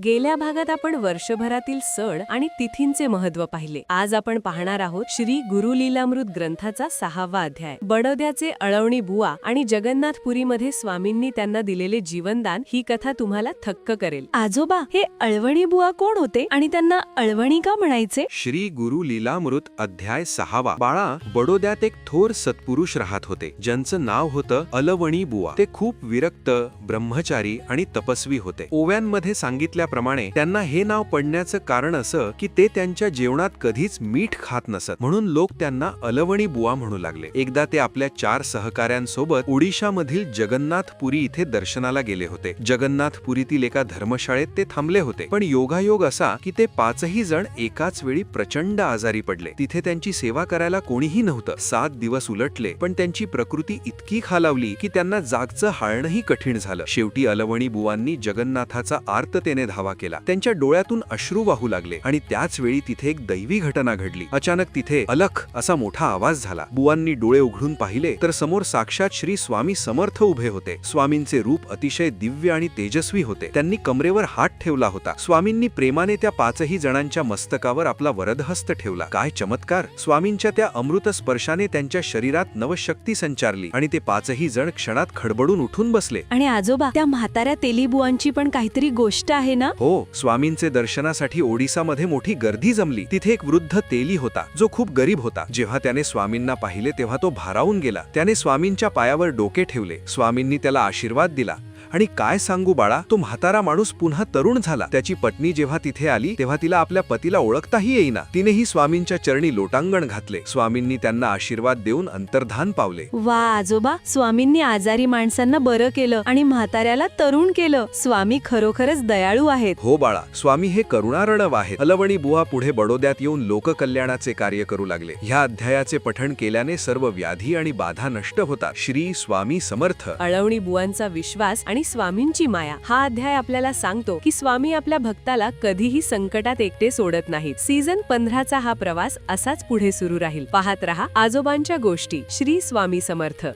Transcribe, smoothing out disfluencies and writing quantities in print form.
गेल्या भागात आपण वर्षभरातील सण आणि तिथींचे महत्त्व पाहिले. आज आपण पाहणार आहोत श्री गुरु लीलामृत ग्रंथाचा 6वा अध्याय. बडोद्याचे अळवणी बुवा आणि जगन्नाथपुरीमध्ये स्वामींनी त्यांना दिलेले जीवनदान ही कथा तुम्हाला थक्क करेल. आजोबा, हे अळवणी बुवा कोण होते आणि त्यांना अळवणी का म्हणायचे? श्री गुरु लीलामृत अध्याय 6वा. बाळा, बडोद्यात एक थोर सत्पुरुष राहत होते, ज्यांचं नाव होतं अलवणी बुवा. ते खूप विरक्त, ब्रह्मचारी आणि तपस्वी होते. ओव्यांमध्ये सांगितल्याप्रमाणे त्यांना हे नाव पडण्याचं कारण असं की ते त्यांच्या जेवणात कधीच मीठ खात नसत, म्हणून लोक त्यांना अलवणी बुवा म्हणू लागले. एकदा ते आपल्या 4 सहकाऱ्यांसोबत ओडिशामधील जगन्नाथपुरी इथे दर्शनाला गेले होते. जगन्नाथपुरीतील एका धर्मशाळेत ते थांबले होते, पण योगायोग असा की ते 5ही जण एकाच वेळी प्रचंड आजारी पडले. तिथे त्यांची सेवा करायला कोणीही नव्हतं. 7 दिवस उलटले, पण त्यांची प्रकृती इतकी खालावली की त्यांना जागचं हाळणंही कठीण झालं. शेवटी अलवणी बुवांनी जगन्नाथाचा आर्ततेने धावा केला. त्यांच्या डोळ्यातून अश्रू वाहू लागले आणि त्याच वेळी तिथे एक दैवी घटना घडली. अचानक तिथे अलख असा मोठा आवाज झाला. बुवांनी डोळे उघडून पाहिले तर समोर साक्षात श्री स्वामी समर्थ उभे होते. स्वामींचे रूप अतिशय दिव्य आणि तेजस्वी होते. त्यांनी कमरेवर हात ठेवला होता. स्वामींनी प्रेमाने त्या 5ही जणांच्या मस्तकावर आपला वरदहस्त ठेवला. काय चमत्कार! स्वामींच्या त्या अमृत स्पर्शाने त्यांच्या शरीरात नवशक्ती संचारली आणि ते 5ही जण क्षणात खडबडून उठून बसले. आणि आजोबा, त्या म्हाताऱ्या तेली बुवांची पण काहीतरी गोष्ट आहे ना? हो, स्वामींचे दर्शनासाठी ओडिसामध्ये मोठी गर्दी जमली. तिथे एक वृद्ध तेली होता, जो खूप गरीब होता. जेव्हा त्याने स्वामींना पाहिले तेव्हा तो भारावून गेला. त्याने स्वामींच्या पायावर डोके ठेवले. स्वामींनी त्याला आशीर्वाद दिला. आणि काय सांगू बाळा, तो म्हातारा माणूस पुन्हा तरुण झाला. त्याची पत्नी जेव्हा तिथे आली तेव्हा तिला आपल्या पतीला ओळखताही येईना. तिनेही स्वामींच्या चरणी लोटांगण घातले. स्वामींनी त्यांना आशीर्वाद देऊन अंतर्धान पावले. वा आजोबा, स्वामींनी आजारी माणसांना बरं केलं आणि म्हाताऱ्याला तरुण केलं. स्वामी खरोखरच दयाळू आहेत. हो बाळा, स्वामी हे करुणार्णव आहेत. अलवणी बुवा पुढे बडोद्यात येऊन लोककल्याणाचे कार्य करू लागले. ह्या अध्यायाचे पठण केल्याने सर्व व्याधी आणि बाधा नष्ट होतात. श्री स्वामी समर्थ. अळवणी बुवांचा विश्वास आणि स्वामींची माया हा अध्याय आपल्याला सांगतो की स्वामी आपल्या भक्ताला कधीही संकटात एकटे सोडत नाहीत. सीझन 15चा हा प्रवास असाच पुढे सुरू राहील. पाहत रहा आजोबांच्या गोष्टी. श्री स्वामी समर्थ.